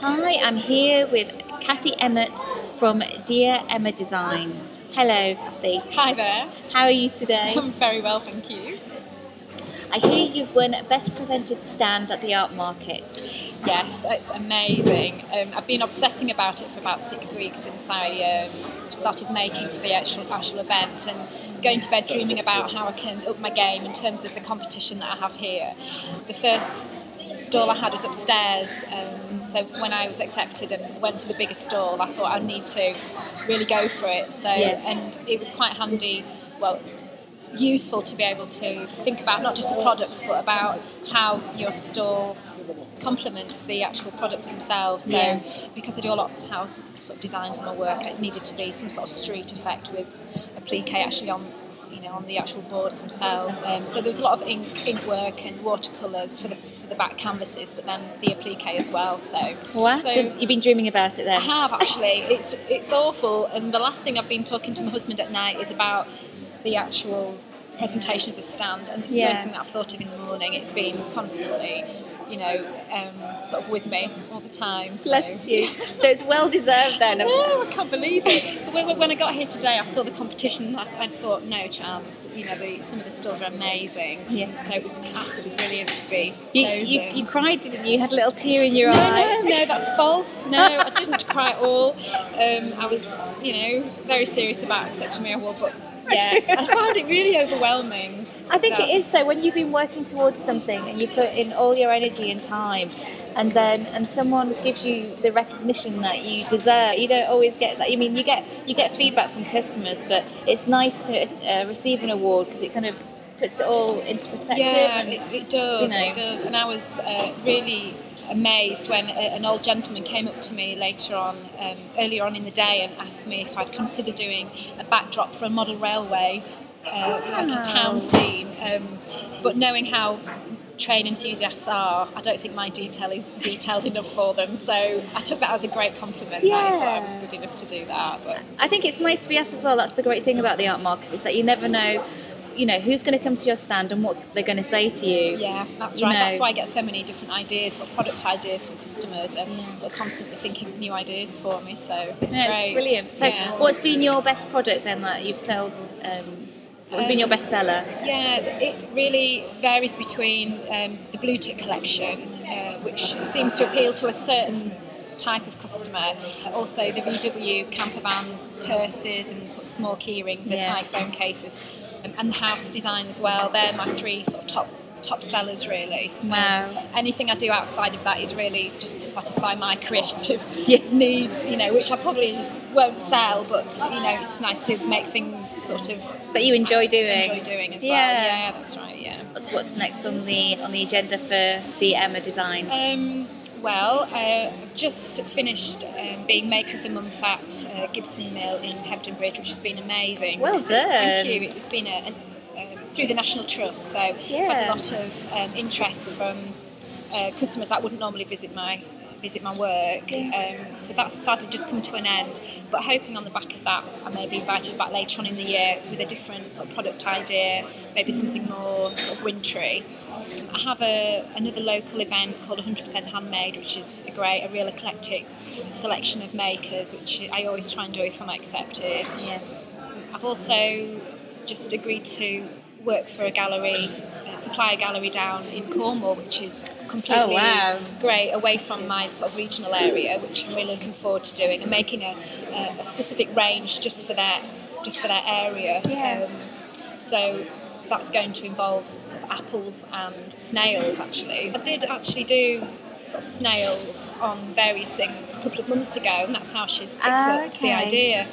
Hi, I'm here with Kathy Emmett from Dear Emma Designs. Hello, Kathy. Hi there. How are you today? I'm very well, thank you. I hear you've won Best Presented Stand at the Art Market. Yes, it's amazing. I've been obsessing about it for about 6 weeks since I sort of started making for the actual event, and going to bed dreaming about how I can up my game in terms of the competition that I have here. The first stall I had was upstairs, so when I was accepted and went for the biggest stall, I thought I need to really go for it. So, Yes. And it was quite handy. Well, useful to be able to think about not just the products but about how your stall complements the actual products themselves. So Yeah. because I do a lot of house sort of designs in my work, it needed to be some sort of street effect with applique actually on the actual boards themselves. So there was a lot of ink work and watercolours for the back canvases, but then the applique as well. So You've been dreaming about it then? I have actually. It's awful, and the last thing I've been talking to my husband at night is about the actual presentation of the stand, and it's the first thing that I've thought of in the morning. It's been constantly, sort of with me all the time. So. Bless you. So it's well deserved then. No, I can't believe it. When I got here today, I saw the competition and I thought, no chance. Some of the stalls are amazing. Yeah. So it was absolutely brilliant to be chosen. You cried, didn't you? You had a little tear in your eye. No, that's false. No, I didn't cry at all. I was, very serious about accepting my award, but yeah, I found it really overwhelming. I think it is though, when you've been working towards something and you put in all your energy and time, and someone gives you the recognition that you deserve. You don't always get that. I mean, you get feedback from customers, but it's nice to receive an award because it kind of puts it all into perspective. Yeah, and, it does. It does. And I was really amazed when an old gentleman came up to me earlier on in the day, and asked me if I'd consider doing a backdrop for a model railway, like a town scene. But knowing how train enthusiasts are, I don't think my detail is detailed enough for them. So I took that as a great compliment. Yeah. I thought I was good enough to do that. But I think it's nice to be asked as well. That's the great thing about the art market, is that you never know. Who's going to come to your stand and what they're going to say to you. Yeah, that's right. That's why I get so many different ideas or product ideas from customers, and sort of constantly thinking of new ideas for me. So it's great. It's brilliant. So what's been your best product then that you've sold? What's been your best seller? Yeah, it really varies between the Blue Tick collection, which seems to appeal to a certain type of customer. Also the VW camper van purses and sort of small key rings and iPhone cases. And the house design as well. They're my three sort of top sellers, really. Wow. Anything I do outside of that is really just to satisfy my creative needs, which I probably won't sell, but it's nice to make things sort of that you enjoy doing. As well. Yeah, that's right. Yeah. What's next on the agenda for Dear Emma Designs? I've just finished being Maker of the Month at Gibson Mill in Hebden Bridge, which has been amazing. Well done. Thank you. It's been through the National Trust, so I've had a lot of interest from customers that wouldn't normally visit my work. So that's sadly just come to an end. But hoping on the back of that, I may be invited back later on in the year with a different sort of product idea, maybe something more sort of wintry. I have another local event called 100% Handmade, which is a real eclectic selection of makers, which I always try and do if I'm accepted. Yeah. I've also just agreed to work for a gallery, supply a gallery down in Cornwall, which is completely great, away from my sort of regional area, which I'm really looking forward to doing, and making a specific range just for their area. Yeah. So that's going to involve sort of apples and snails. Actually, I did actually do sort of snails on various things a couple of months ago, and that's how she's picked up the idea.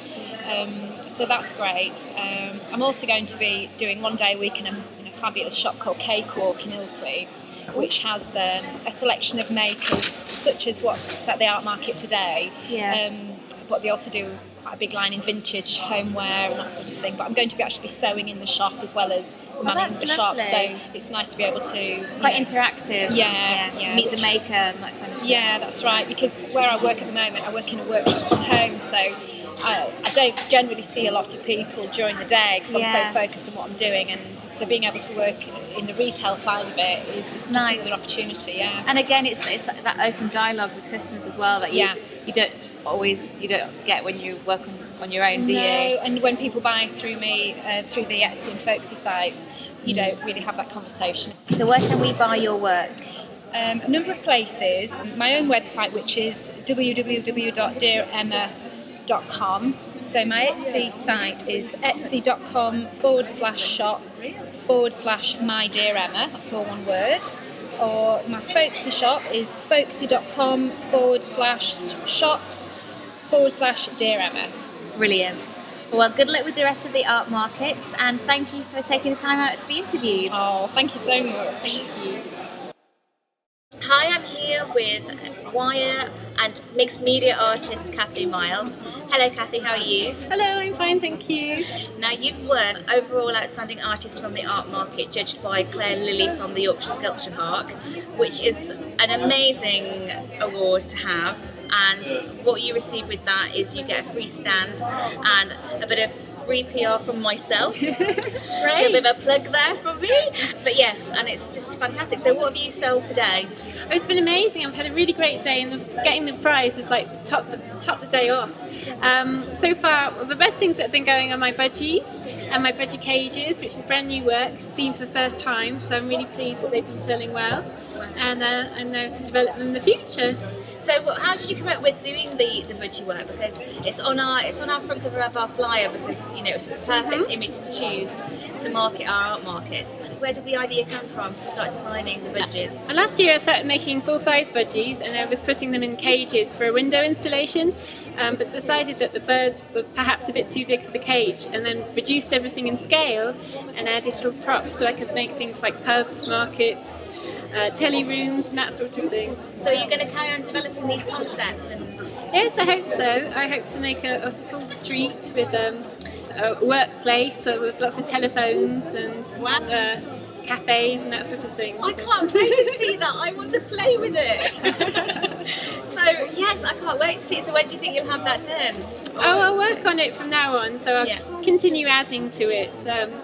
So that's great. I'm also going to be doing one day a week in a fabulous shop called Cakewalk in Ilkley, which has a selection of makers such as what's at the art market today. But they also do quite a big line in vintage homeware and that sort of thing. But I'm going to actually be sewing in the shop as well as manning the shop, so it's nice to be able to quite interactive. Yeah. Meet the maker and that kind of thing. Yeah, that's right, because where I work at the moment, I work in a workshop from home, so I don't generally see a lot of people during the day because I'm so focused on what I'm doing, and so being able to work in the retail side of it is just nice. Another opportunity, yeah. And again, it's that open dialogue with customers as well that you don't get when you work on your own, do you? No, and when people buy through me, through the Etsy and Folksy sites, you don't really have that conversation. So where can we buy your work? A number of places. My own website, which is www.dearemma.com. So my Etsy site is etsy.com/shop/my dear Emma. That's all one word. Or my Folksy shop is folksy.com/shops/dear Emma. Brilliant. Well, good luck with the rest of the art markets, and thank you for taking the time out to be interviewed. Oh, thank you so much. Thank you. Hi, I'm here with wire and mixed media artist Kathy Miles. Hello Kathy, how are you? Hello, I'm fine, thank you. Now you've won Overall Outstanding Artist from the Art Market, judged by Claire Lilly from the Yorkshire Sculpture Park, which is an amazing award to have. And what you receive with that is you get a free stand and a bit of free PR from myself. Great. A little bit of a plug there from me. But yes, and it's just fantastic. So what have you sold today? Oh, it's been amazing. I've had a really great day, and getting the prize is like to top the day off. So far, the best things that have been going are my budgies and my budgie cages, which is brand new work, seen for the first time. So I'm really pleased that they've been selling well, and I know to develop them in the future. So how did you come up with doing the budgie work? Because it's on our front cover of our flyer, because it's just the perfect image to choose to market our art markets. Where did the idea come from to start designing the budgies? And last year I started making full-size budgies, and I was putting them in cages for a window installation, but decided that the birds were perhaps a bit too big for the cage, and then reduced everything in scale and added little props so I could make things like pubs, markets, telly rooms and that sort of thing. So are you going to carry on developing these concepts? Yes, I hope so. I hope to make a full street with a workplace, so with lots of telephones and cafes and that sort of thing. I can't wait to see that. I want to play with it. So yes, I can't wait to see it. So when do you think you'll have that done? Oh, I'll work on it from now on, so I'll continue adding to it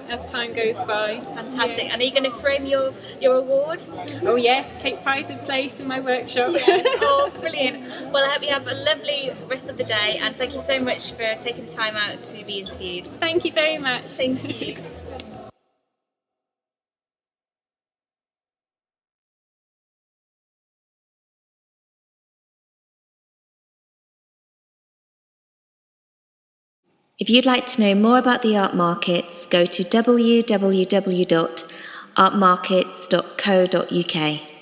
as time goes by. Fantastic. And are you going to frame your award? Oh yes, take pride of place in my workshop. Yes. Oh, brilliant. Well, I hope you have a lovely rest of the day, and thank you so much for taking the time out to be interviewed. Thank you very much. Thank you. If you'd like to know more about the art markets, go to www.artmarkets.co.uk.